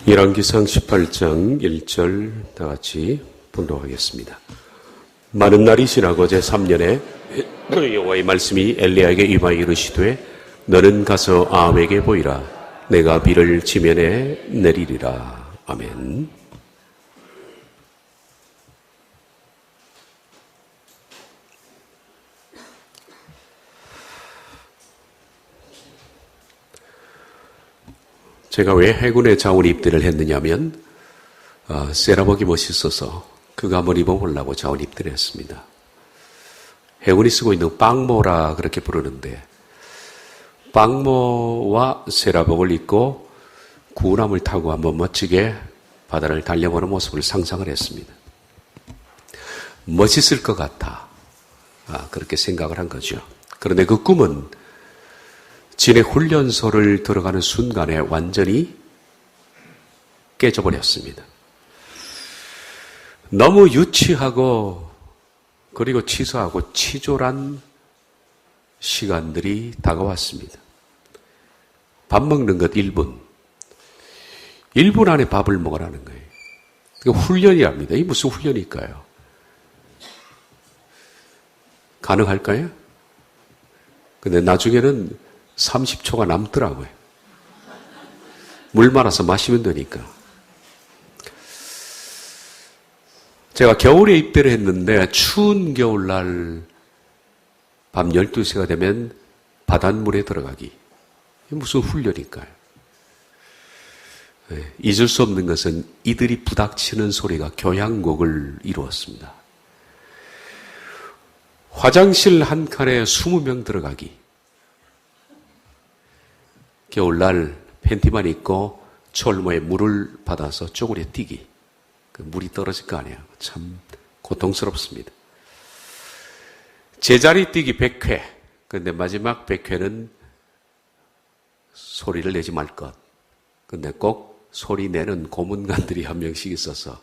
열왕기상 18장 1절 다 같이 봉독하겠습니다. 많은 날이 지나고 제3년에 여호와의 말씀이 엘리야에게 임하여 이르시되 너는 가서 아합에게 보이라. 내가 비를 지면에 내리리라. 아멘. 제가 왜 해군에 자원 입대를 했느냐면 세라복이 멋있어서 그거 한번 입어보려고 자원 입대를 했습니다. 해군이 쓰고 있는 빵모라 그렇게 부르는데 빵모와 세라복을 입고 구람을 타고 한번 멋지게 바다를 달려보는 모습을 상상을 했습니다. 멋있을 것 같아. 그렇게 생각을 한 거죠. 그런데 그 꿈은 진해 훈련소를 들어가는 순간에 완전히 깨져버렸습니다. 너무 유치하고 그리고 치사하고 치졸한 시간들이 다가왔습니다. 밥 먹는 것 1분. 1분 안에 밥을 먹으라는 거예요. 이거 훈련이랍니다. 이게 무슨 훈련일까요? 가능할까요? 근데 나중에는 30초가 남더라고요. 물 말아서 마시면 되니까. 제가 겨울에 입대를 했는데 추운 겨울날 밤 12시가 되면 바닷물에 들어가기. 이게 무슨 훈련일까요? 잊을 수 없는 것은 이들이 부닥치는 소리가 교향곡을 이루었습니다. 화장실 한 칸에 20명 들어가기. 겨울날 팬티만 입고 철모에 물을 받아서 쪼그려 뛰기. 그 물이 떨어질 거 아니에요. 참 고통스럽습니다. 제자리 뛰기 100회. 그런데 마지막 100회는 소리를 내지 말 것. 근데 꼭 소리 내는 고문관들이 한 명씩 있어서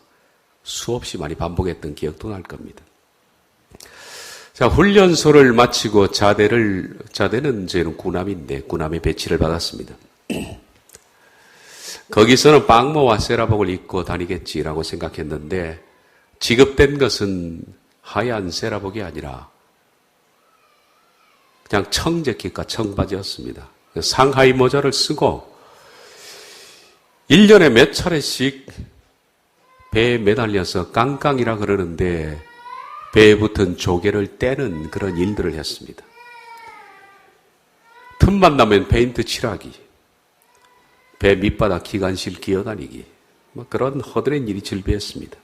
수없이 많이 반복했던 기억도 날 겁니다. 자, 훈련소를 마치고 자대는 저희는 군함인데 군함에 배치를 받았습니다. 거기서는 빵모와 세라복을 입고 다니겠지라고 생각했는데 지급된 것은 하얀 세라복이 아니라 그냥 청재킷과 청바지였습니다. 상하이 모자를 쓰고 1년에 몇 차례씩 배에 매달려서 깡깡이라 그러는데 배에 붙은 조개를 떼는 그런 일들을 했습니다. 틈만 나면 페인트 칠하기, 배 밑바닥 기관실 기어다니기, 그런 허드렛 일이 즐비했습니다.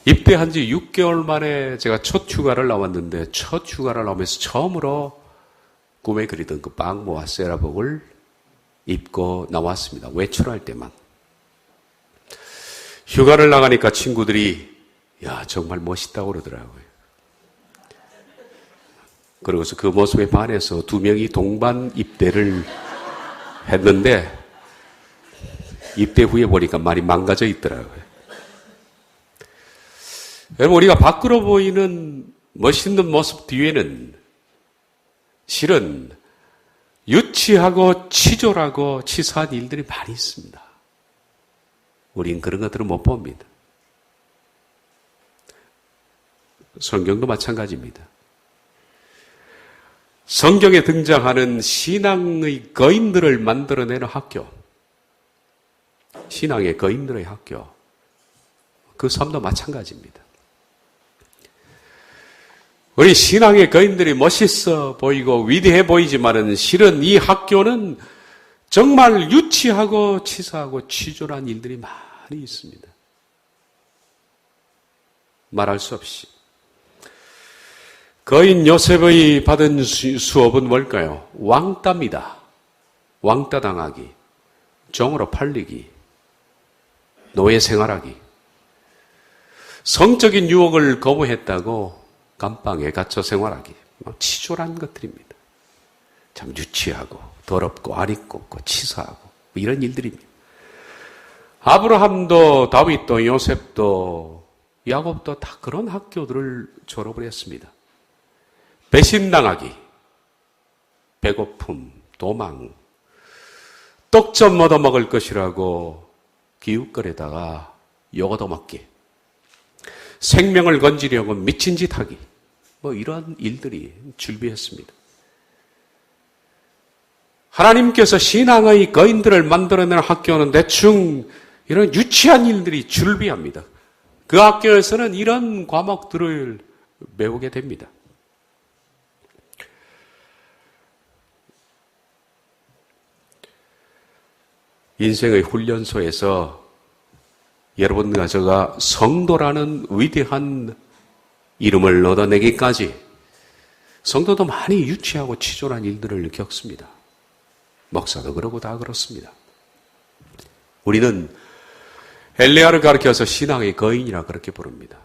입대한 지 6개월 만에 제가 첫 휴가를 나왔는데 첫 휴가를 나오면서 처음으로 꿈에 그리던 그 빵모와 세라복을 입고 나왔습니다. 외출할 때만. 휴가를 나가니까 친구들이 야, 정말 멋있다고 그러더라고요. 그러고서 그 모습에 반해서 2명이 동반 입대를 했는데 입대 후에 보니까 많이 망가져 있더라고요. 여러분, 우리가 밖으로 보이는 멋있는 모습 뒤에는 실은 유치하고 치졸하고 치사한 일들이 많이 있습니다. 우린 그런 것들을 못 봅니다. 성경도 마찬가지입니다. 성경에 등장하는 신앙의 거인들을 만들어내는 학교, 신앙의 거인들의 학교, 그 삶도 마찬가지입니다. 우리 신앙의 거인들이 멋있어 보이고 위대해 보이지만은 실은 이 학교는 정말 유치하고 치사하고 치졸한 일들이 많이 있습니다. 말할 수 없이. 거인 요셉의 받은 수업은 뭘까요? 왕따입니다. 왕따 당하기, 종으로 팔리기, 노예 생활하기. 성적인 유혹을 거부했다고 감방에 갇혀 생활하기. 치졸한 것들입니다. 참 유치하고 더럽고 아리꼽고 치사하고 이런 일들입니다. 아브라함도 다윗도 요셉도 야곱도 다 그런 학교들을 졸업을 했습니다. 배신당하기, 배고픔, 도망, 떡 좀 얻어먹을 것이라고 기웃거리다가 요거도 먹기, 생명을 건지려고 미친 짓 하기, 뭐 이런 일들이 줄비했습니다. 하나님께서 신앙의 거인들을 만들어내는 학교는 대충 이런 유치한 일들이 줄비합니다. 그 학교에서는 이런 과목들을 배우게 됩니다. 인생의 훈련소에서 여러분과 제가 성도라는 위대한 이름을 얻어내기까지 성도도 많이 유치하고 치졸한 일들을 겪습니다. 목사도 그러고 다 그렇습니다. 우리는 엘리야를 가리켜서 신앙의 거인이라 그렇게 부릅니다.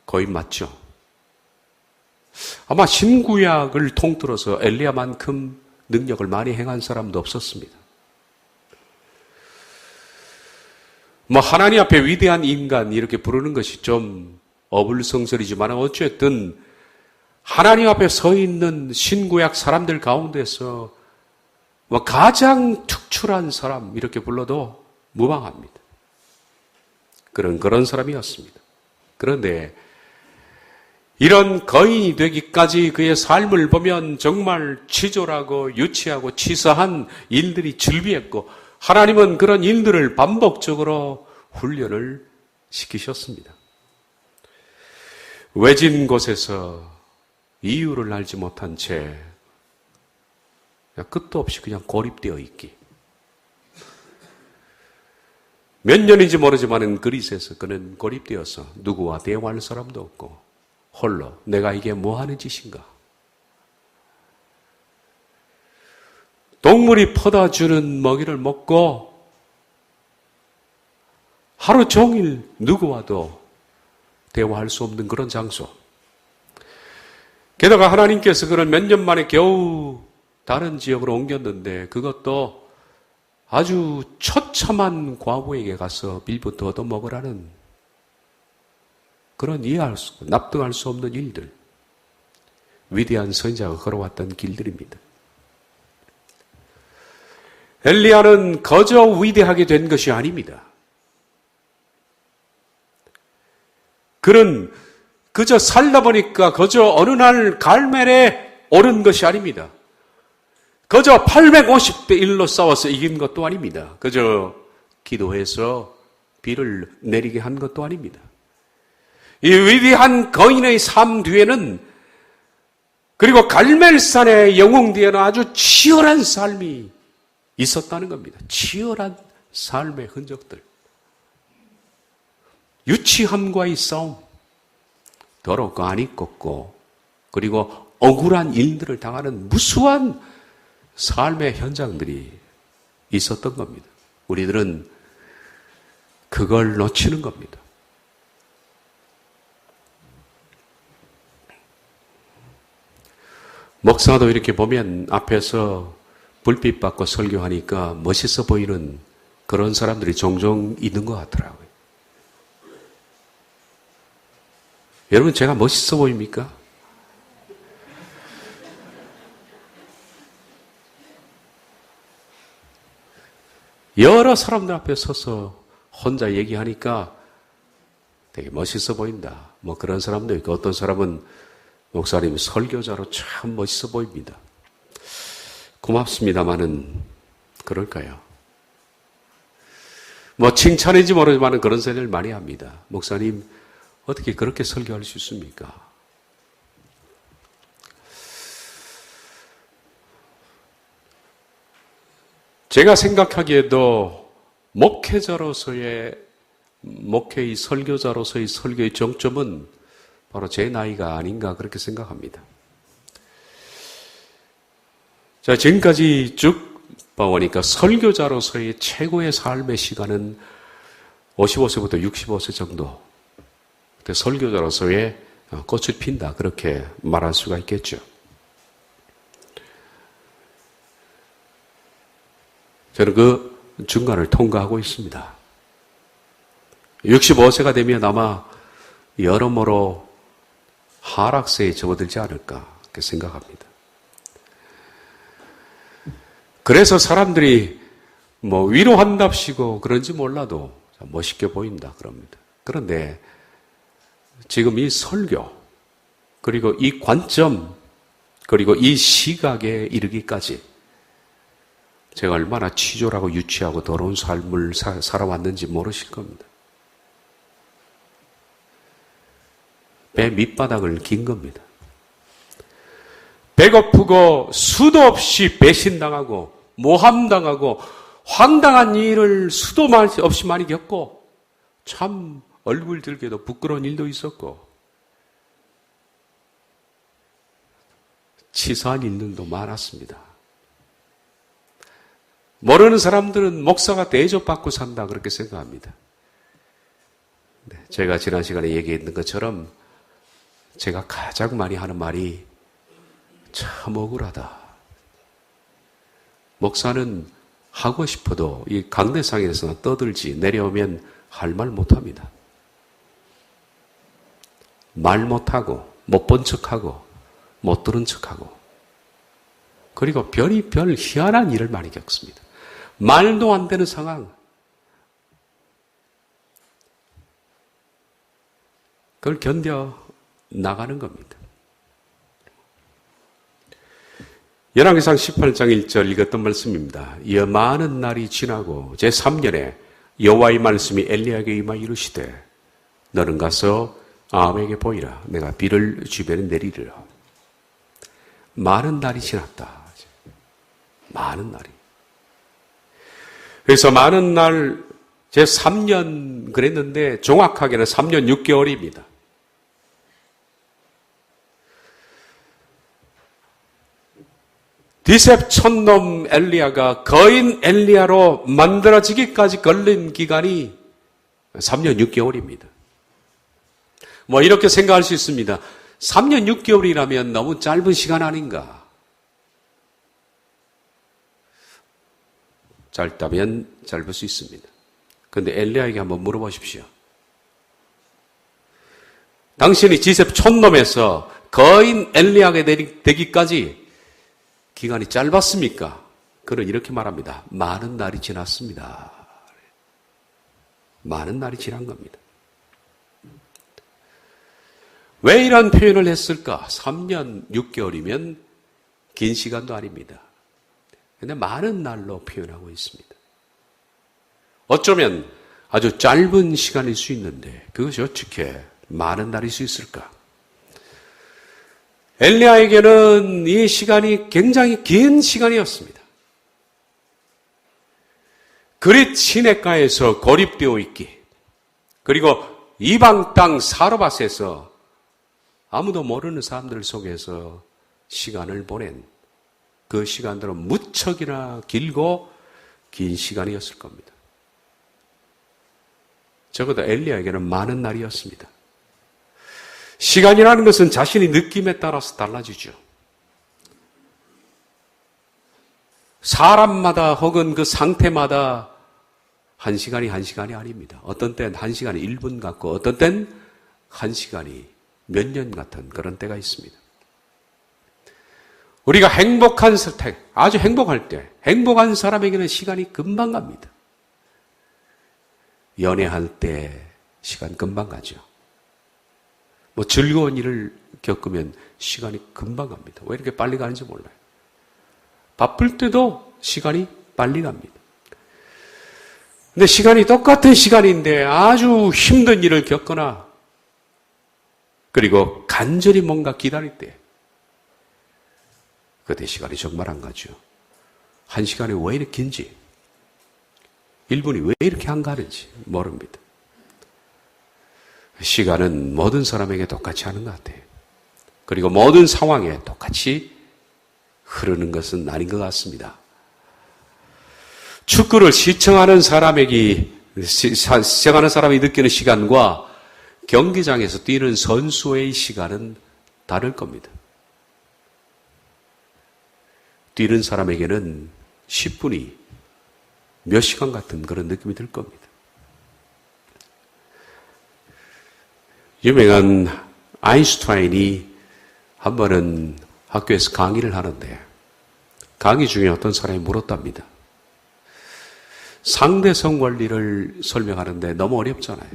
거인 맞죠? 아마 신구약을 통틀어서 엘리야만큼 능력을 많이 행한 사람도 없었습니다. 뭐 하나님 앞에 위대한 인간 이렇게 부르는 것이 좀 어불성설이지만 어쨌든 하나님 앞에 서 있는 신구약 사람들 가운데서 뭐 가장 특출한 사람 이렇게 불러도 무방합니다. 그런 사람이었습니다. 그런데 이런 거인이 되기까지 그의 삶을 보면 정말 치졸하고 유치하고 치사한 일들이 즐비했고 하나님은 그런 일들을 반복적으로 훈련을 시키셨습니다. 외진 곳에서 이유를 알지 못한 채 끝도 없이 그냥 고립되어 있기. 몇 년인지 모르지만 그리스에서 그는 고립되어서 누구와 대화할 사람도 없고 홀로 내가 이게 뭐 하는 짓인가. 동물이 퍼다 주는 먹이를 먹고 하루 종일 누구와도 대화할 수 없는 그런 장소. 게다가 하나님께서 그를 몇 년 만에 겨우 다른 지역으로 옮겼는데 그것도 아주 처참한 과부에게 가서 밀부터 얻어먹으라는 그런 이해할 수, 납득할 수 없는 일들. 위대한 선지자가 걸어왔던 길들입니다. 엘리야는 거저 위대하게 된 것이 아닙니다. 그는 그저 살다 보니까 그저 어느 날 갈멜에 오른 것이 아닙니다. 그저 850대 1로 싸워서 이긴 것도 아닙니다. 그저 기도해서 비를 내리게 한 것도 아닙니다. 이 위대한 거인의 삶 뒤에는 그리고 갈멜산의 영웅 뒤에는 아주 치열한 삶이 있었다는 겁니다. 치열한 삶의 흔적들. 유치함과의 싸움, 더럽고 안 입고 그리고 억울한 일들을 당하는 무수한 삶의 현장들이 있었던 겁니다. 우리들은 그걸 놓치는 겁니다. 목사도 이렇게 보면 앞에서 불빛 받고 설교하니까 멋있어 보이는 그런 사람들이 종종 있는 것 같더라고요. 여러분, 제가 멋있어 보입니까? 여러 사람들 앞에 서서 혼자 얘기하니까 되게 멋있어 보인다. 뭐 그런 사람도 있고 어떤 사람은 목사님 설교자로 참 멋있어 보입니다. 고맙습니다마는 그럴까요? 뭐 칭찬인지 모르지만 그런 소리를 많이 합니다. 목사님 어떻게 그렇게 설교할 수 있습니까? 제가 생각하기에도 목회자로서의 목회의 설교자로서의 설교의 정점은 바로 제 나이가 아닌가 그렇게 생각합니다. 자, 지금까지 쭉 봐오니까 설교자로서의 최고의 삶의 시간은 55세부터 65세 정도. 그때 설교자로서의 꽃을 핀다 그렇게 말할 수가 있겠죠. 저는 그 중간을 통과하고 있습니다. 65세가 되면 아마 여러모로 하락세에 접어들지 않을까 그렇게 생각합니다. 그래서 사람들이 뭐 위로한답시고 그런지 몰라도 멋있게 보인다 그럽니다. 그런데 지금 이 설교, 그리고 이 관점, 그리고 이 시각에 이르기까지 제가 얼마나 치졸하고 유치하고 더러운 삶을 살아왔는지 모르실 겁니다. 배 밑바닥을 긴 겁니다. 배고프고 수도 없이 배신당하고 모함당하고 황당한 일을 수도 없이 많이 겪고 참 얼굴 들게도 부끄러운 일도 있었고 치사한 일들도 많았습니다. 모르는 사람들은 목사가 대접받고 산다 그렇게 생각합니다. 제가 지난 시간에 얘기했던 것처럼 제가 가장 많이 하는 말이 참 억울하다. 목사는 하고 싶어도 이 강대상에서 떠들지 내려오면 할 말 못합니다. 말 못하고 못 본 척하고 못 들은 척하고 그리고 별의별 희한한 일을 많이 겪습니다. 말도 안 되는 상황. 그걸 견뎌 나가는 겁니다. 열왕기상 18장 1절 읽었던 말씀입니다. 이어 많은 날이 지나고 제3년에 여호와의 말씀이 엘리야에게 임하여 이르시되 너는 가서 아합에게 보이라. 내가 비를 주변에 내리리라. 많은 날이 지났다. 많은 날이. 그래서 많은 날 제3년 그랬는데 정확하게는 3년 6개월입니다. 디셉 촌놈 엘리야가 거인 엘리야로 만들어지기까지 걸린 기간이 3년 6개월입니다. 뭐 이렇게 생각할 수 있습니다. 3년 6개월이라면 너무 짧은 시간 아닌가? 짧다면 짧을 수 있습니다. 그런데 엘리야에게 한번 물어보십시오. 당신이 디셉 촌놈에서 거인 엘리야가 되기까지 기간이 짧았습니까? 그는 이렇게 말합니다. 많은 날이 지났습니다. 많은 날이 지난 겁니다. 왜 이런 표현을 했을까? 3년 6개월이면 긴 시간도 아닙니다. 그런데 많은 날로 표현하고 있습니다. 어쩌면 아주 짧은 시간일 수 있는데 그것이 어떻게 많은 날일 수 있을까? 엘리야에게는 이 시간이 굉장히 긴 시간이었습니다. 그릿 시냇가에서 고립되어 있기, 그리고 이방 땅 사르밧에서 아무도 모르는 사람들 속에서 시간을 보낸 그 시간들은 무척이나 길고 긴 시간이었을 겁니다. 적어도 엘리야에게는 많은 날이었습니다. 시간이라는 것은 자신의 느낌에 따라서 달라지죠. 사람마다 혹은 그 상태마다 한 시간이 아닙니다. 어떤 때는 한 시간이 1분 같고 어떤 때는 한 시간이 몇 년 같은 그런 때가 있습니다. 우리가 아주 행복할 때, 행복한 사람에게는 시간이 금방 갑니다. 연애할 때 시간 금방 가죠. 뭐 즐거운 일을 겪으면 시간이 금방 갑니다. 왜 이렇게 빨리 가는지 몰라요. 바쁠 때도 시간이 빨리 갑니다. 근데 시간이 똑같은 시간인데 아주 힘든 일을 겪거나 그리고 간절히 뭔가 기다릴 때 그때 시간이 정말 안 가죠. 한 시간이 왜 이렇게 긴지 1분이 왜 이렇게 안 가는지 모릅니다. 시간은 모든 사람에게 똑같이 하는 것 같아요. 그리고 모든 상황에 똑같이 흐르는 것은 아닌 것 같습니다. 축구를 시청하는 사람이 느끼는 시간과 경기장에서 뛰는 선수의 시간은 다를 겁니다. 뛰는 사람에게는 10분이 몇 시간 같은 그런 느낌이 들 겁니다. 유명한 아인슈타인이 한 번은 학교에서 강의를 하는데 강의 중에 어떤 사람이 물었답니다. 상대성 원리를 설명하는데 너무 어렵잖아요.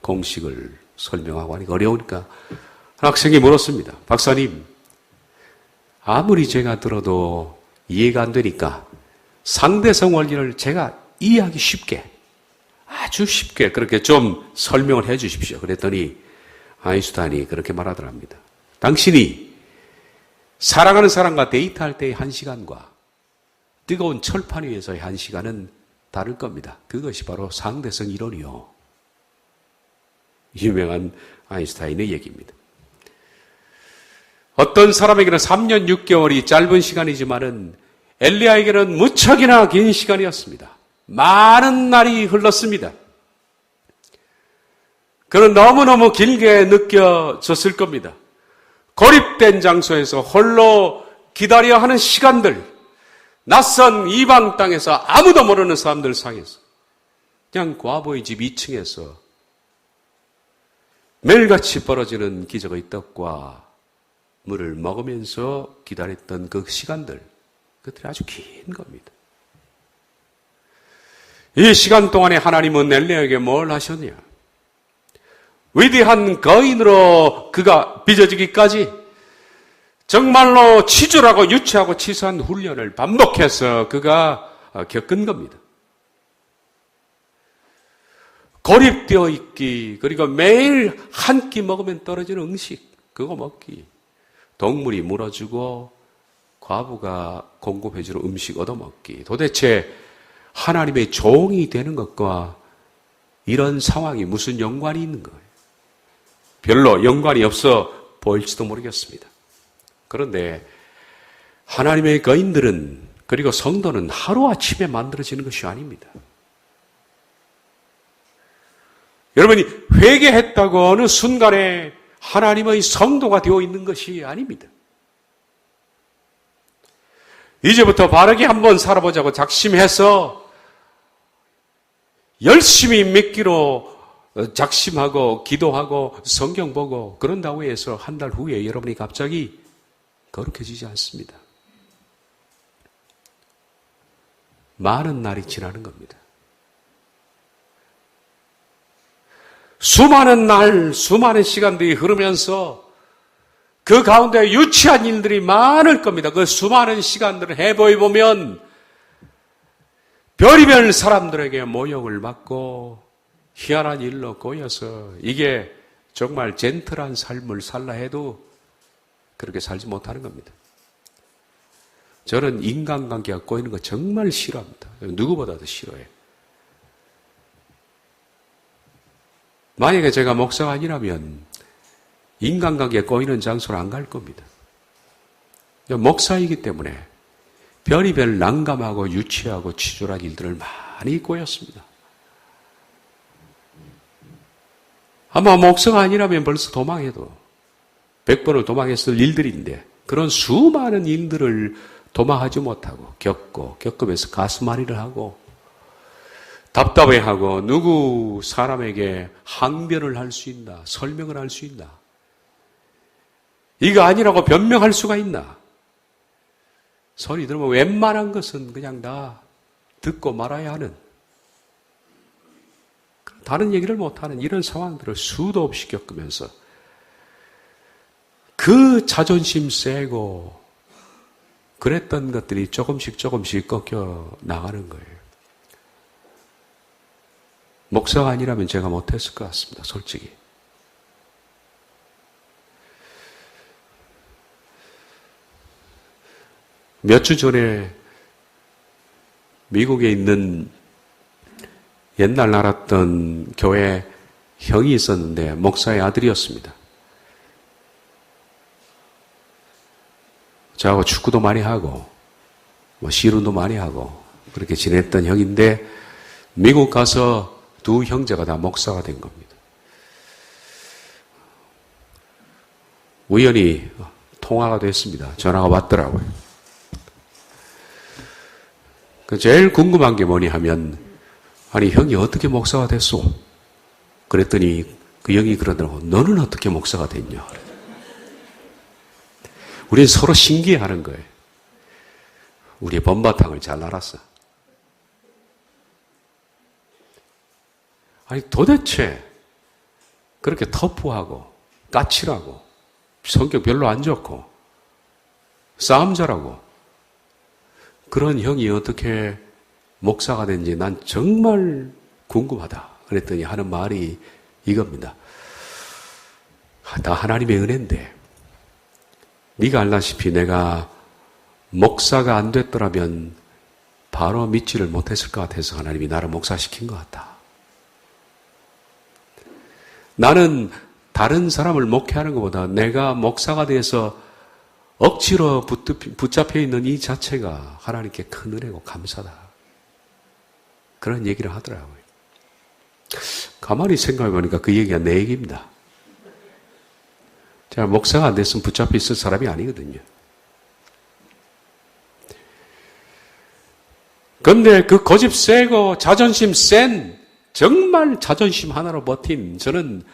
공식을 설명하고 하니까 어려우니까 한 학생이 물었습니다. 박사님, 아무리 제가 들어도 이해가 안 되니까 상대성 원리를 제가 이해하기 쉽게, 아주 쉽게 그렇게 좀 설명을 해 주십시오. 그랬더니 아인슈타인이 그렇게 말하더랍니다. 당신이 사랑하는 사람과 데이트할 때의 1시간과 뜨거운 철판 위에서의 1시간은 다를 겁니다. 그것이 바로 상대성 이론이요. 유명한 아인슈타인의 얘기입니다. 어떤 사람에게는 3년 6개월이 짧은 시간이지만은 엘리야에게는 무척이나 긴 시간이었습니다. 많은 날이 흘렀습니다. 그는 너무너무 길게 느껴졌을 겁니다. 고립된 장소에서 홀로 기다려야 하는 시간들, 낯선 이방 땅에서 아무도 모르는 사람들 사이에서 그냥 과부의 집 2층에서 매일같이 벌어지는 기적의 떡과 물을 먹으면서 기다렸던 그 시간들, 그것들이 아주 긴 겁니다. 이 시간 동안에 하나님은 엘리야에게 뭘 하셨냐? 위대한 거인으로 그가 빚어지기까지 정말로 치졸하고 유치하고 치사한 훈련을 반복해서 그가 겪은 겁니다. 고립되어 있기, 그리고 매일 한 끼 먹으면 떨어지는 음식, 그거 먹기. 동물이 물어주고 과부가 공급해주는 음식 얻어먹기. 도대체 하나님의 종이 되는 것과 이런 상황이 무슨 연관이 있는 거예요? 별로 연관이 없어 보일지도 모르겠습니다. 그런데 하나님의 거인들은, 그리고 성도는 하루아침에 만들어지는 것이 아닙니다. 여러분이 회개했다고 어느 순간에 하나님의 성도가 되어 있는 것이 아닙니다. 이제부터 바르게 한번 살아보자고 작심해서 열심히 믿기로 작심하고 기도하고 성경 보고 그런다고 해서 한 달 후에 여러분이 갑자기 거룩해지지 않습니다. 많은 날이 지나는 겁니다. 수많은 날, 수많은 시간들이 흐르면서 그 가운데 유치한 일들이 많을 겁니다. 그 수많은 시간들을 해보면 별의별 사람들에게 모욕을 받고 희한한 일로 꼬여서 이게 정말 젠틀한 삶을 살라 해도 그렇게 살지 못하는 겁니다. 저는 인간관계가 꼬이는 거 정말 싫어합니다. 누구보다도 싫어해요. 만약에 제가 목사가 아니라면 인간관계에 꼬이는 장소를 안 갈 겁니다. 목사이기 때문에 별의별 난감하고 유치하고 치졸한 일들을 많이 꼬였습니다. 아마 목사가 아니라면 벌써 도망해도 100번을 도망했을 일들인데 그런 수많은 일들을 도망하지 못하고 겪으면서 가슴앓이를 하고 답답해하고 누구 사람에게 항변을 할 수 있나, 설명을 할 수 있나, 이거 아니라고 변명할 수가 있나, 소리 들으면 웬만한 것은 그냥 다 듣고 말아야 하는, 다른 얘기를 못하는 이런 상황들을 수도 없이 겪으면서 그 자존심 세고 그랬던 것들이 조금씩 꺾여 나가는 거예요. 목사가 아니라면 제가 못했을 것 같습니다. 솔직히. 몇 주 전에 미국에 있는 옛날 나갔던 교회 형이 있었는데 목사의 아들이었습니다. 저하고 축구도 많이 하고 씨름도 많이 하고 그렇게 지냈던 형인데 미국 가서 두 형제가 다 목사가 된 겁니다. 우연히 통화가 됐습니다. 전화가 왔더라고요. 제일 궁금한 게 뭐냐 하면, 아니 형이 어떻게 목사가 됐소? 그랬더니 그 형이 그러더라고. 너는 어떻게 목사가 됐냐? 우린 서로 신기해하는 거예요. 우리의 본바탕을 잘 알았어. 아니 도대체 그렇게 터프하고 까칠하고 성격 별로 안 좋고 싸움 잘하고 그런 형이 어떻게 목사가 된지 난 정말 궁금하다. 그랬더니 하는 말이 이겁니다. 다 하나님의 은혜인데 네가 알다시피 내가 목사가 안 됐더라면 바로 믿지를 못했을 것 같아서 하나님이 나를 목사시킨 것 같다. 나는 다른 사람을 목회하는 것보다 내가 목사가 돼서 억지로 붙잡혀 있는 이 자체가 하나님께 큰 은혜고 감사다. 그런 얘기를 하더라고요. 가만히 생각해 보니까 그 얘기가 내 얘기입니다. 제가 목사가 안 됐으면 붙잡혀 있을 사람이 아니거든요. 근데 그 고집 세고 자존심 센 정말 자존심 하나로 버틴 저는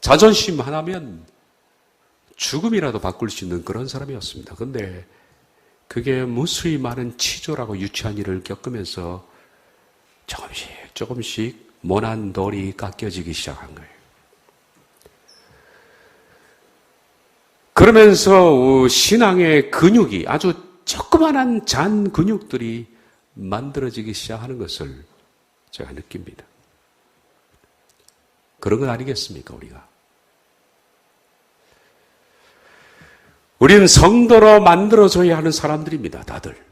자존심 하나면 죽음이라도 바꿀 수 있는 그런 사람이었습니다. 근데 그게 무수히 많은 치졸하고 유치한 일을 겪으면서 조금씩 모난 돌이 깎여지기 시작한 거예요. 그러면서 신앙의 근육이 아주 조그만한 잔 근육들이 만들어지기 시작하는 것을 제가 느낍니다. 그런 건 아니겠습니까, 우리가? 우리는 성도로 만들어줘야 하는 사람들입니다, 다들.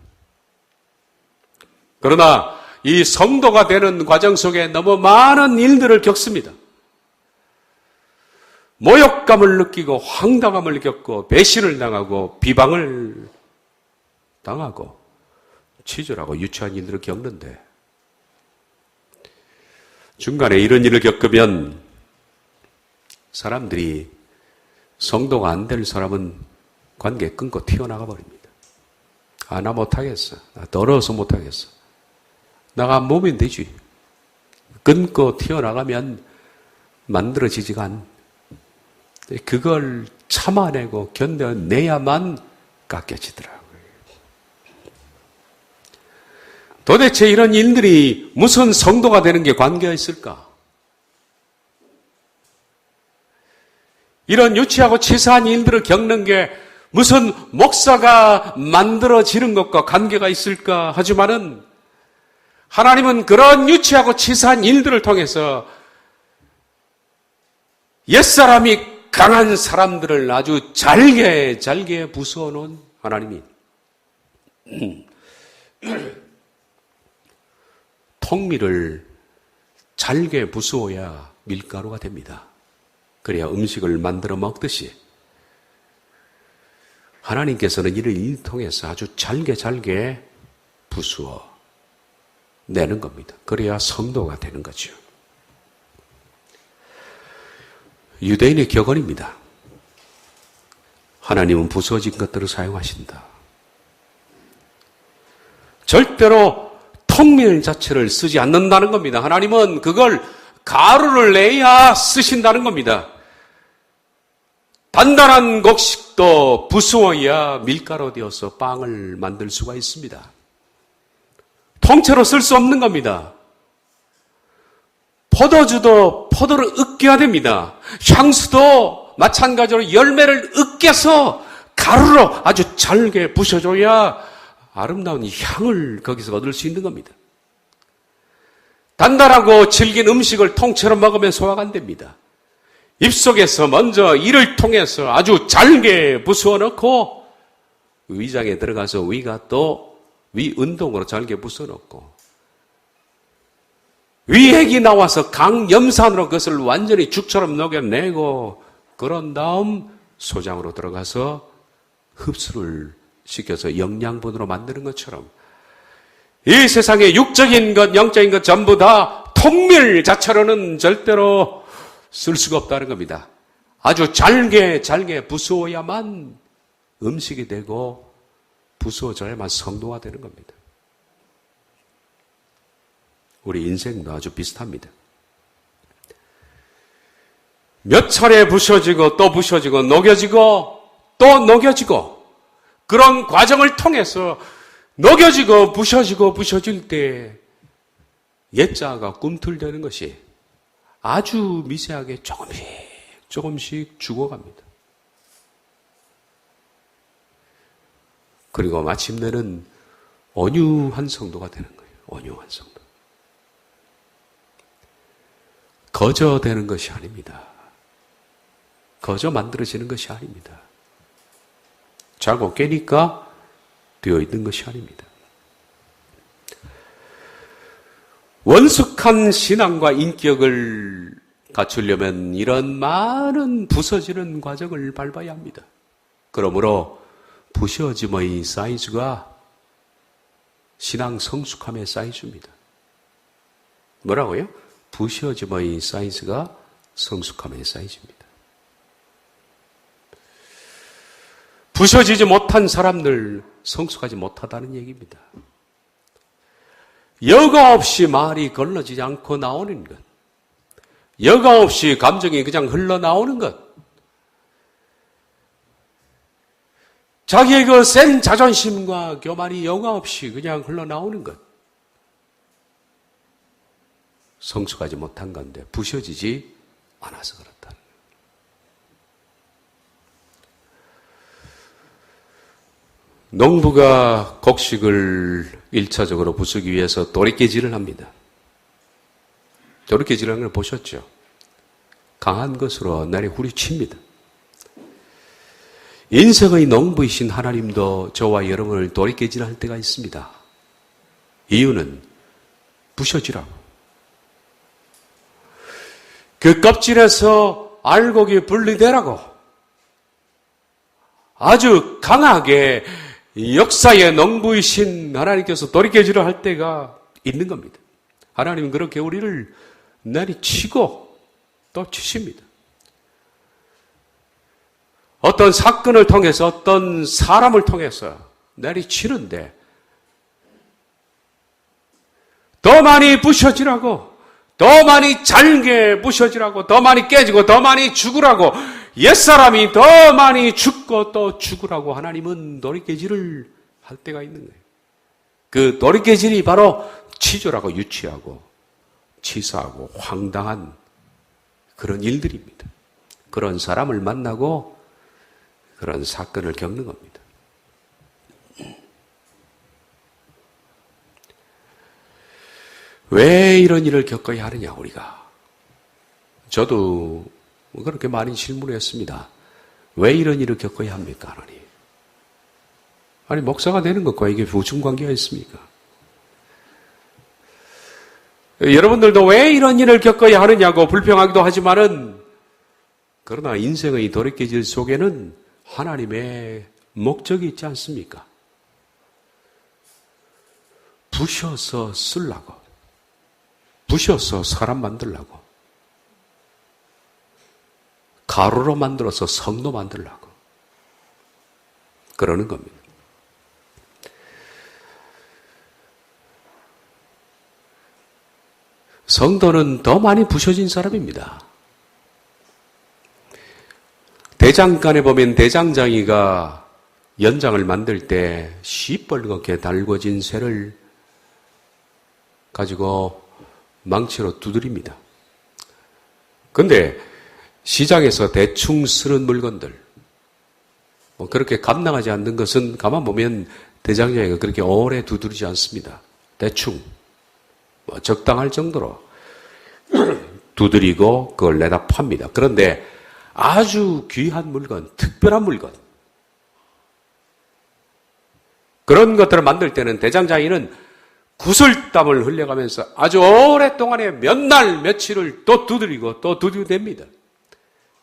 그러나 이 성도가 되는 과정 속에 너무 많은 일들을 겪습니다. 모욕감을 느끼고 황당함을 겪고 배신을 당하고 비방을 당하고 치졸하고 유치한 일들을 겪는데 중간에 이런 일을 겪으면 사람들이 성도가 안 될 사람은 관계 끊고 튀어나가 버립니다. 아, 나 못하겠어. 나 더러워서 못하겠어. 나가 안 보면 되지. 끊고 튀어나가면 만들어지지가 않. 그걸 참아내고 견뎌내야만 깎여지더라고요. 도대체 이런 일들이 무슨 성도가 되는 게 관계가 있을까? 이런 유치하고 치사한 일들을 겪는 게 무슨 목사가 만들어지는 것과 관계가 있을까? 하지만은 하나님은 그런 유치하고 치사한 일들을 통해서 옛사람이 강한 사람들을 아주 잘게 부수어 놓은 하나님이 통밀을 잘게 부수어야 밀가루가 됩니다. 그래야 음식을 만들어 먹듯이 하나님께서는 이를 통해서 아주 잘게 부수어 내는 겁니다. 그래야 성도가 되는 거죠. 유대인의 격언입니다. 하나님은 부서진 것들을 사용하신다. 절대로 통밀 자체를 쓰지 않는다는 겁니다. 하나님은 그걸 가루를 내야 쓰신다는 겁니다. 단단한 곡식도 부수어야 밀가루 되어서 빵을 만들 수가 있습니다. 통째로 쓸 수 없는 겁니다. 포도주도 포도를 으깨야 됩니다. 향수도 마찬가지로 열매를 으깨서 가루로 아주 잘게 부셔줘야 아름다운 향을 거기서 얻을 수 있는 겁니다. 단단하고 질긴 음식을 통째로 먹으면 소화가 안 됩니다. 입속에서 먼저 이를 통해서 아주 잘게 부수어 넣고 위장에 들어가서 위가 또 위 운동으로 잘게 부수어 넣고 위액이 나와서 강염산으로 그것을 완전히 죽처럼 녹여내고 그런 다음 소장으로 들어가서 흡수를 시켜서 영양분으로 만드는 것처럼 이 세상의 육적인 것, 영적인 것 전부 다 통밀 자체로는 절대로 쓸 수가 없다는 겁니다. 아주 잘게 부수어야만 음식이 되고 부수어져야만 성도가 되는 겁니다. 우리 인생도 아주 비슷합니다. 몇 차례 부셔지고 또 부셔지고 녹여지고 또 녹여지고 그런 과정을 통해서 녹여지고 부셔지고 부셔질 때 옛자가 꿈틀대는 것이 아주 미세하게 조금씩 죽어갑니다. 그리고 마침내는 온유한 성도가 되는 거예요. 온유한 성도. 거저 되는 것이 아닙니다. 거저 만들어지는 것이 아닙니다. 자고 깨니까 되어 있는 것이 아닙니다. 원숙한 신앙과 인격을 갖추려면 이런 많은 부서지는 과정을 밟아야 합니다. 그러므로 부서짐의 사이즈가 신앙 성숙함의 사이즈입니다. 뭐라고요? 부서짐의 사이즈가 성숙함의 사이즈입니다. 부서지지 못한 사람들 성숙하지 못하다는 얘기입니다. 여과 없이 말이 걸러지지 않고 나오는 것, 여과 없이 감정이 그냥 흘러나오는 것, 자기의 그 센 자존심과 교만이 여과 없이 그냥 흘러나오는 것, 성숙하지 못한 건데 부서지지 않아서 그렇다. 농부가 곡식을 1차적으로 부수기 위해서 도리깨질을 합니다. 도리깨질하는 걸 보셨죠? 강한 것으로 날이 후리칩니다. 인생의 농부이신 하나님도 저와 여러분을 도리깨질할 때가 있습니다. 이유는 부셔지라고. 그 껍질에서 알곡이 분리되라고 아주 강하게 역사의 농부이신 하나님께서 도리깨질을 할 때가 있는 겁니다. 하나님은 그렇게 우리를 내리치고 또 치십니다. 어떤 사건을 통해서 어떤 사람을 통해서 내리치는데 더 많이 부셔지라고, 더 많이 잘게 부셔지라고, 더 많이 깨지고 더 많이 죽으라고, 옛사람이 더 많이 죽고 또 죽으라고 하나님은 도리깨질을 할 때가 있는 거예요. 그 도리깨질이 바로 치졸하고 유치하고 치사하고 황당한 그런 일들입니다. 그런 사람을 만나고 그런 사건을 겪는 겁니다. 왜 이런 일을 겪어야 하느냐, 우리가. 저도 그렇게 많이 질문했습니다. 왜 이런 일을 겪어야 합니까, 하나님? 아니, 목사가 되는 것과 이게 무슨 관계가 있습니까? 여러분들도 왜 이런 일을 겪어야 하느냐고 불평하기도 하지만은, 그러나 인생의 도리깨질 속에는 하나님의 목적이 있지 않습니까? 부셔서 쓰려고, 부셔서 사람 만들려고, 가루로 만들어서 성도 만들려고 그러는 겁니다. 성도는 더 많이 부셔진 사람입니다. 대장간에 보면 대장장이가 연장을 만들 때 시뻘겋게 달궈진 쇠를 가지고 망치로 두드립니다. 근데 시장에서 대충 쓰는 물건들, 그렇게 감당하지 않는 것은 가만 보면 대장장이가 그렇게 오래 두드리지 않습니다. 대충 적당할 정도로 두드리고 그걸 내다 팝니다. 그런데 아주 귀한 물건, 특별한 물건, 그런 것들을 만들 때는 대장장이는 구슬땀을 흘려가면서 아주 오랫동안에 몇 날 며칠을 또 두드리고 또 두드립니다.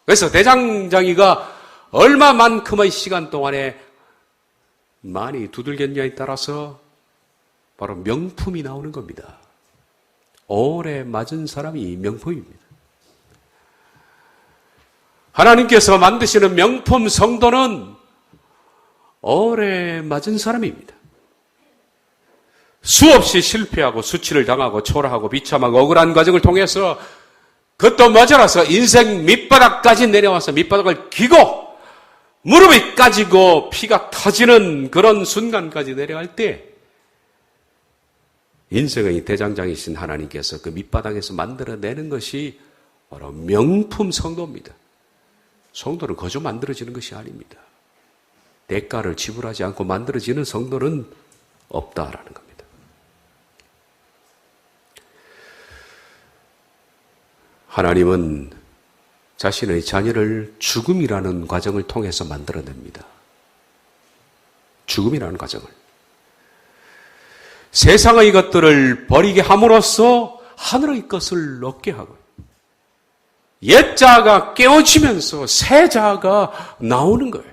그래서 대장장이가 얼마만큼의 시간 동안에 많이 두들겼냐에 따라서 바로 명품이 나오는 겁니다. 오래 맞은 사람이 명품입니다. 하나님께서 만드시는 명품 성도는 오래 맞은 사람입니다. 수없이 실패하고 수치를 당하고 초라하고 비참하고 억울한 과정을 통해서 그것도 모자라서 인생 밑바닥까지 내려와서 밑바닥을 기고 무릎이 까지고 피가 터지는 그런 순간까지 내려갈 때 인생의 대장장이신 하나님께서 그 밑바닥에서 만들어내는 것이 바로 명품 성도입니다. 성도는 거저 만들어지는 것이 아닙니다. 대가를 지불하지 않고 만들어지는 성도는 없다라는 겁니다. 하나님은 자신의 자녀를 죽음이라는 과정을 통해서 만들어냅니다. 죽음이라는 과정을. 세상의 것들을 버리게 함으로써 하늘의 것을 얻게 하고 옛 자아가 깨어지면서 새 자아가 나오는 거예요.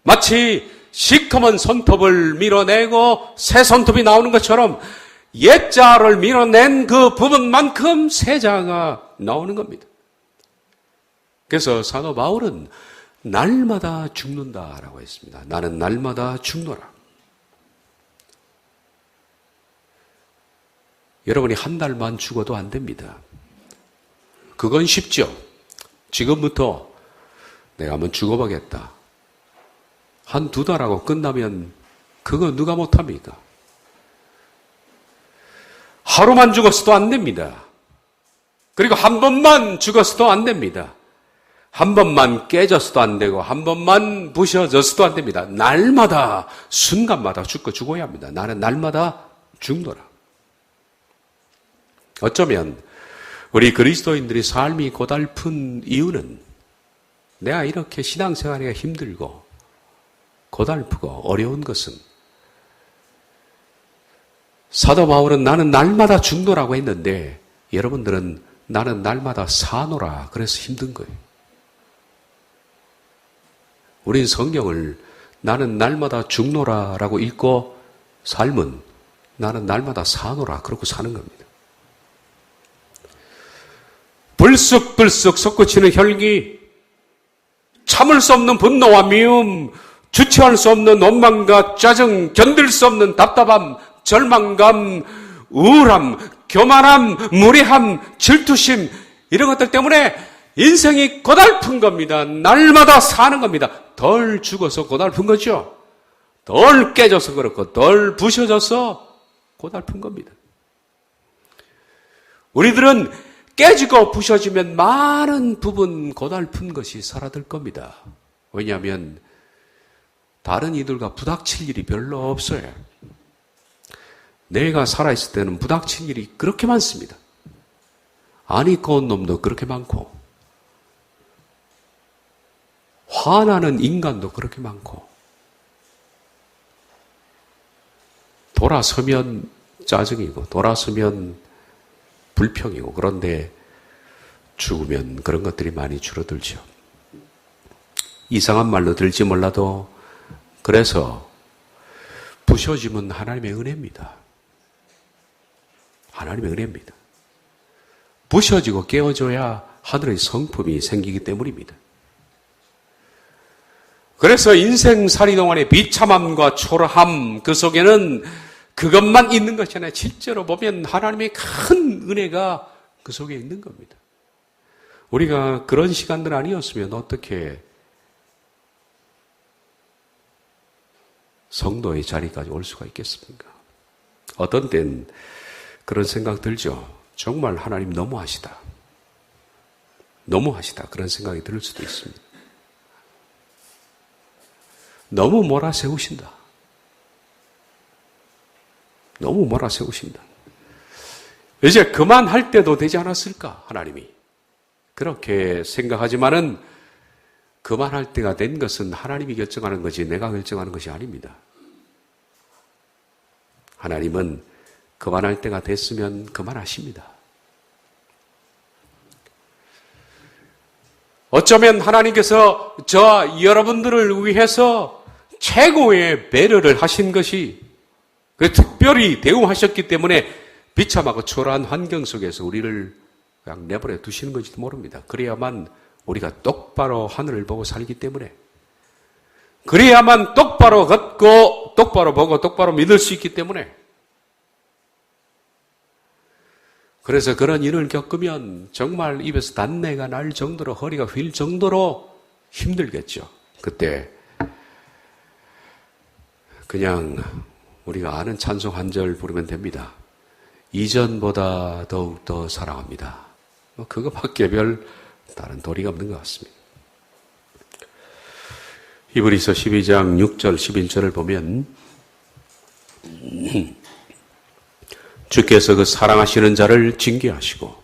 마치 시커먼 손톱을 밀어내고 새 손톱이 나오는 것처럼 옛 자아를 밀어낸 그 부분만큼 새 자아가 나오는 겁니다. 그래서 사도 바울은 날마다 죽는다라고 했습니다. 나는 날마다 죽노라. 여러분이 한 달만 죽어도 안 됩니다. 그건 쉽죠. 지금부터 내가 한번 죽어보겠다. 한 두 달하고 끝나면 그거 누가 못합니까? 하루만 죽었어도 안 됩니다. 그리고 한 번만 죽었어도 안 됩니다. 한 번만 깨졌어도 안 되고 한 번만 부셔졌어도 안 됩니다. 날마다 순간마다 죽어야 합니다. 나는 날마다 죽노라. 어쩌면 우리 그리스도인들의 삶이 고달픈 이유는 내가 이렇게 신앙생활이 힘들고 고달프고 어려운 것은 사도 바울은 나는 날마다 죽노라고 했는데 여러분들은 나는 날마다 사노라 그래서 힘든 거예요. 우린 성경을 나는 날마다 죽노라라고 읽고 삶은 나는 날마다 사노라 그러고 사는 겁니다. 불쑥불쑥 솟구치는 혈기, 참을 수 없는 분노와 미움, 주체할 수 없는 원망과 짜증, 견딜 수 없는 답답함, 절망감, 우울함, 교만함, 무례함, 질투심 이런 것들 때문에 인생이 고달픈 겁니다. 날마다 사는 겁니다. 덜 죽어서 고달픈 거죠. 덜 깨져서 그렇고 덜 부셔져서 고달픈 겁니다. 우리들은 깨지고 부셔지면 많은 부분 고달픈 것이 사라질 겁니다. 왜냐하면 다른 이들과 부닥칠 일이 별로 없어요. 내가 살아있을 때는 부닥칠 일이 그렇게 많습니다. 안 입고 온 놈도 그렇게 많고 화나는 인간도 그렇게 많고 돌아서면 짜증이고 돌아서면 불평이고 그런데 죽으면 그런 것들이 많이 줄어들죠. 이상한 말로 들지 몰라도 그래서 부셔짐은 하나님의 은혜입니다. 하나님의 은혜입니다. 부셔지고 깨어져야 하늘의 성품이 생기기 때문입니다. 그래서 인생살이 동안의 비참함과 초라함 그 속에는 그것만 있는 것이 아니라 실제로 보면 하나님의 큰 은혜가 그 속에 있는 겁니다. 우리가 그런 시간들 아니었으면 어떻게 성도의 자리까지 올 수가 있겠습니까? 어떤 때는 그런 생각 들죠. 정말 하나님 너무하시다. 너무하시다. 그런 생각이 들 수도 있습니다. 너무 몰아세우신다. 너무 몰아세우신다. 이제 그만할 때도 되지 않았을까? 하나님이. 그렇게 생각하지만은 그만할 때가 된 것은 하나님이 결정하는 거지 내가 결정하는 것이 아닙니다. 하나님은 그만할 때가 됐으면 그만하십니다. 어쩌면 하나님께서 저와 여러분들을 위해서 최고의 배려를 하신 것이 특별히 대우하셨기 때문에 비참하고 초라한 환경 속에서 우리를 그냥 내버려 두시는 건지도 모릅니다. 그래야만 우리가 똑바로 하늘을 보고 살기 때문에 그래야만 똑바로 걷고 똑바로 보고 똑바로 믿을 수 있기 때문에 그래서 그런 일을 겪으면 정말 입에서 단내가 날 정도로 허리가 휠 정도로 힘들겠죠. 그때 그냥 우리가 아는 찬송 한 절 부르면 됩니다. 이전보다 더욱 더 사랑합니다. 그거밖에 별 다른 도리가 없는 것 같습니다. 히브리서 12장 6절 11절을 보면 주께서 그 사랑하시는 자를 징계하시고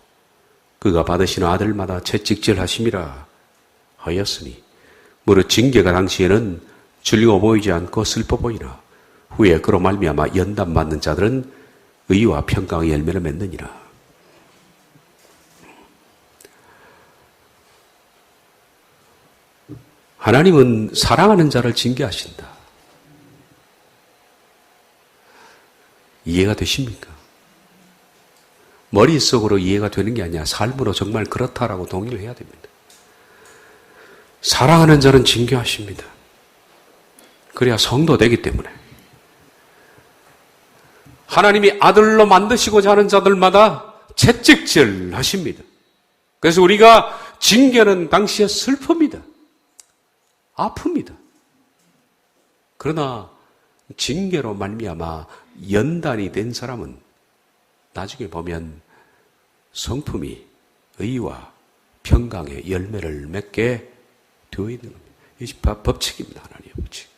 그가 받으시는 아들마다 채찍질하심이라 하였으니 무릇 징계가 당시에는 즐거워 보이지 않고 슬퍼 보이나 후에 그로 말미암아 연단 받는 자들은 의와 평강의 열매를 맺느니라. 하나님은 사랑하는 자를 징계하신다. 이해가 되십니까? 머릿속으로 이해가 되는 게 아니라 삶으로 정말 그렇다라고 동의를 해야 됩니다. 사랑하는 자는 징계하십니다. 그래야 성도 되기 때문에. 하나님이 아들로 만드시고자 하는 자들마다 채찍질 하십니다. 그래서 우리가 징계는 당시에 슬픕니다. 아픕니다. 그러나 징계로 말미암아 연단이 된 사람은 나중에 보면 성품이 의와 평강의 열매를 맺게 되어 있는 겁니다. 이것이 법칙입니다. 하나님의 법칙.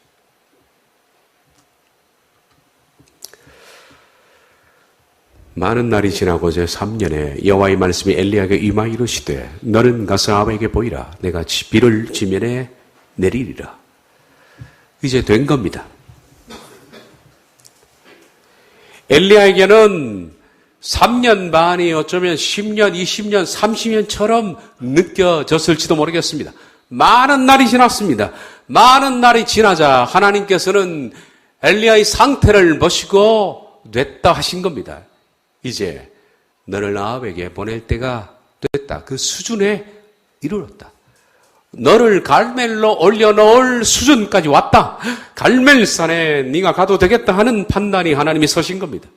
많은 날이 지나고 제 3년에 여호와의 말씀이 엘리야에게 임하여 이르시되 너는 가서 아합에게 보이라. 내가 비를 지면에 내리리라. 이제 된 겁니다. 엘리야에게는 3년 반이 어쩌면 10년, 20년, 30년처럼 느껴졌을지도 모르겠습니다. 많은 날이 지났습니다. 많은 날이 지나자 하나님께서는 엘리야의 상태를 보시고 냈다 하신 겁니다. 이제 너를 아합에게 보낼 때가 됐다. 그 수준에 이르렀다. 너를 갈멜로 올려놓을 수준까지 왔다. 갈멜산에 네가 가도 되겠다 하는 판단이 하나님이 서신 겁니다.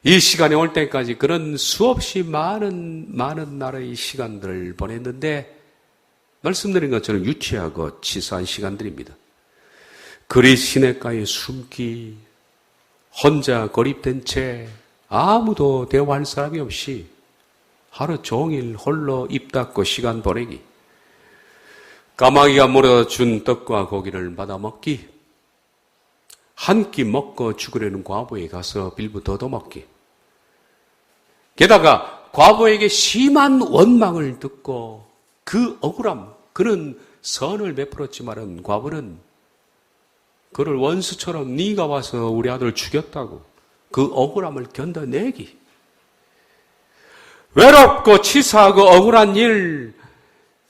이 시간에 올 때까지 그런 수없이 많은 날의 시간들을 보냈는데 말씀드린 것처럼 유치하고 치사한 시간들입니다. 그리 시냇가에 숨기, 혼자 고립된 채 아무도 대화할 사람이 없이 하루 종일 홀로 입 닫고 시간 보내기, 까마귀가 물어준 떡과 고기를 받아 먹기, 한 끼 먹고 죽으려는 과부에 가서 빌부터 얻어먹기, 게다가 과부에게 심한 원망을 듣고 그 억울함, 그는 선을 베풀었지만은 과부는 그를 원수처럼 네가 와서 우리 아들 죽였다고 그 억울함을 견뎌내기, 외롭고 치사하고 억울한 일,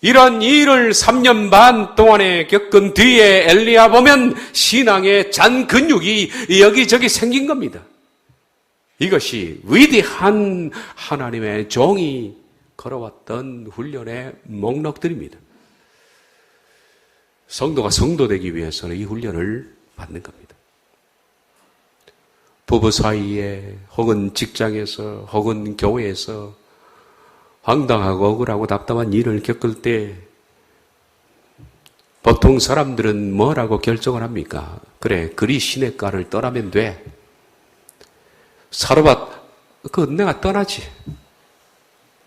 이런 일을 3년 반 동안에 겪은 뒤에 엘리야 보면 신앙의 잔 근육이 여기저기 생긴 겁니다. 이것이 위대한 하나님의 종이 걸어왔던 훈련의 목록들입니다. 성도가 성도 되기 위해서는 이 훈련을 받는 겁니다. 부부 사이에 혹은 직장에서 혹은 교회에서 황당하고 억울하고 답답한 일을 겪을 때 보통 사람들은 뭐라고 결정을 합니까? 그래, 그리 시냇가를 떠나면 돼. 사르밧, 내가 떠나지.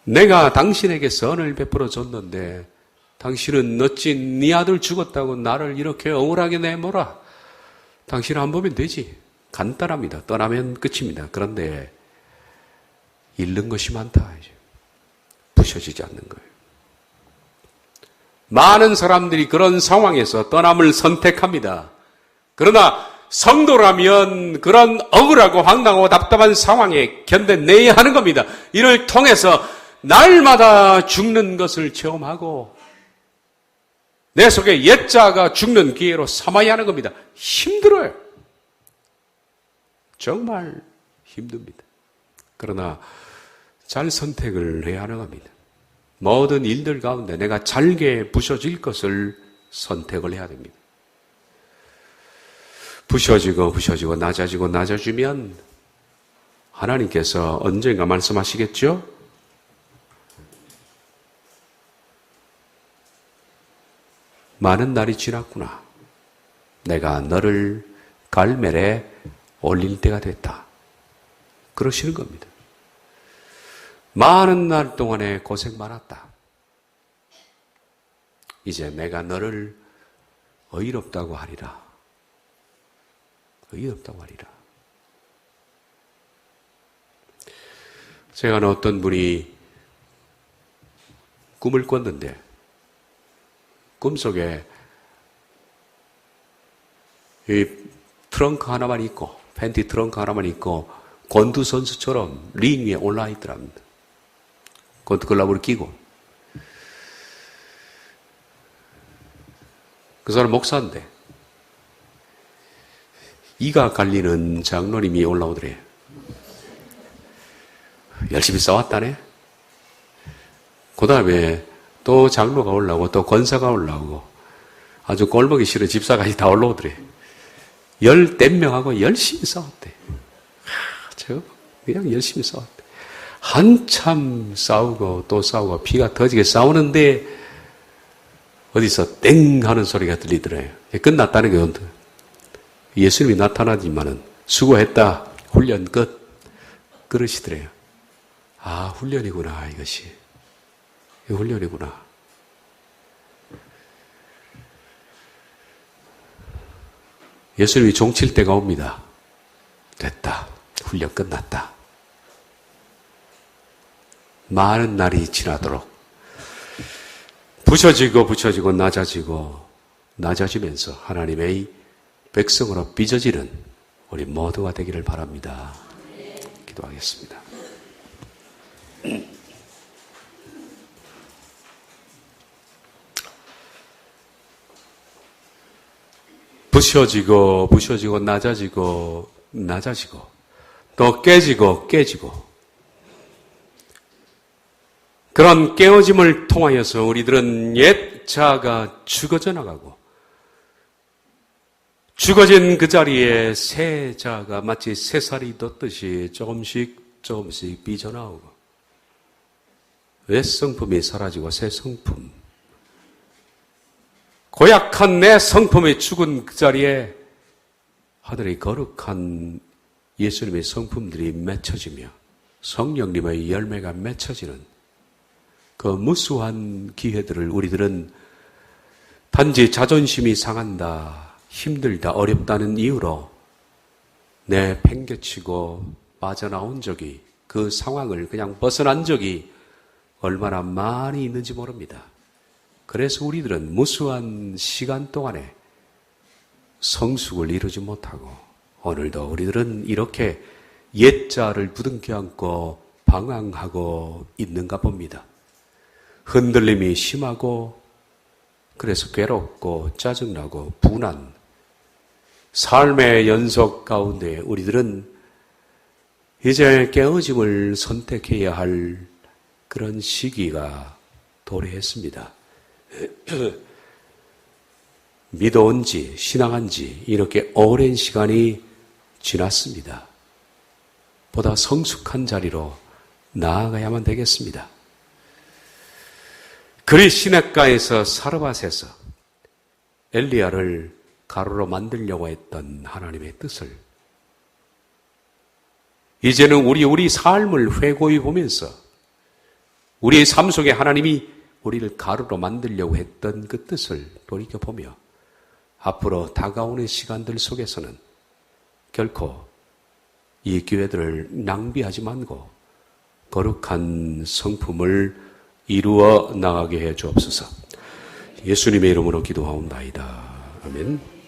내가 당신에게 선을 베풀어 줬는데 당신은 어찌 네 아들 죽었다고 나를 이렇게 억울하게 내몰아. 당신은 안 보면 되지. 간단합니다. 떠나면 끝입니다. 그런데 잃는 것이 많다. 이제. 부셔지지 않는 거예요. 많은 사람들이 그런 상황에서 떠남을 선택합니다. 그러나 성도라면 그런 억울하고 황당하고 답답한 상황에 견뎌내야 하는 겁니다. 이를 통해서 날마다 죽는 것을 체험하고 내 속에 옛자가 죽는 기회로 삼아야 하는 겁니다. 힘들어요. 정말 힘듭니다. 그러나 잘 선택을 해야 하는 겁니다. 모든 일들 가운데 내가 잘게 부셔질 것을 선택을 해야 됩니다. 부셔지고 낮아지면 하나님께서 언젠가 말씀하시겠죠? 많은 날이 지났구나. 내가 너를 갈멜에 올릴 때가 됐다. 그러시는 겁니다. 많은 날 동안에 고생 많았다. 이제 내가 너를 의롭다고 하리라. 의롭다고 하리라. 제가 어떤 분이 꿈을 꿨는데 꿈속에 이 트렁크 하나만 있고 팬티 트렁크 하나만 있고 권투 선수처럼 링 위에 올라 있더랍니다. 권투 글러브를 끼고. 그 사람 목사인데 이가 갈리는 장로님이 올라오더래. 열심히 싸웠다네. 그 다음에 또 장로가 올라오고 또 권사가 올라오고 아주 꼴보기 싫은 집사까지 다 올라오더래. 14명하고 열심히 싸웠대. 저 그냥 열심히 싸웠대. 한참 싸우고 또 싸우고 피가 터지게 싸우는데 어디서 땡 하는 소리가 들리더래요. 끝났다는 게 예수님이 나타나지만은 수고했다. 훈련 끝. 그러시더래요. 아, 훈련이구나, 이것이. 훈련이구나. 예수님이 종칠 때가 옵니다. 됐다. 훈련 끝났다. 많은 날이 지나도록 부셔지고 낮아지면서 하나님의 백성으로 빚어지는 우리 모두가 되기를 바랍니다. 기도하겠습니다. 부셔지고 낮아지고 또 깨지고 그런 깨어짐을 통하여서 우리들은 옛 자아가 죽어져 나가고 죽어진 그 자리에 새 자아가 마치 새살이 돋듯이 조금씩 삐져나오고 옛 성품이 사라지고 새 성품, 고약한 내 성품이 죽은 그 자리에 하늘의 거룩한 예수님의 성품들이 맺혀지며 성령님의 열매가 맺혀지는 그 무수한 기회들을 우리들은 단지 자존심이 상한다, 힘들다, 어렵다는 이유로 내팽개치고 빠져나온 적이, 그 상황을 그냥 벗어난 적이 얼마나 많이 있는지 모릅니다. 그래서 우리들은 무수한 시간 동안에 성숙을 이루지 못하고 오늘도 우리들은 이렇게 옛자를 부둥켜 안고 방황하고 있는가 봅니다. 흔들림이 심하고 그래서 괴롭고 짜증나고 분한 삶의 연속 가운데 우리들은 이제 깨어짐을 선택해야 할 그런 시기가 도래했습니다. 믿어온 지, 신앙한 지 이렇게 오랜 시간이 지났습니다. 보다 성숙한 자리로 나아가야만 되겠습니다. 그리 시냇가에서 사르밧에서 엘리야를 가루로 만들려고 했던 하나님의 뜻을 이제는 우리 삶을 회고히 보면서 우리의 삶 속에 하나님이 우리를 가루로 만들려고 했던 그 뜻을 돌이켜보며 앞으로 다가오는 시간들 속에서는 결코 이 기회들을 낭비하지 말고 거룩한 성품을 이루어 나가게 해 주옵소서. 예수님의 이름으로 기도하옵나이다. 아멘.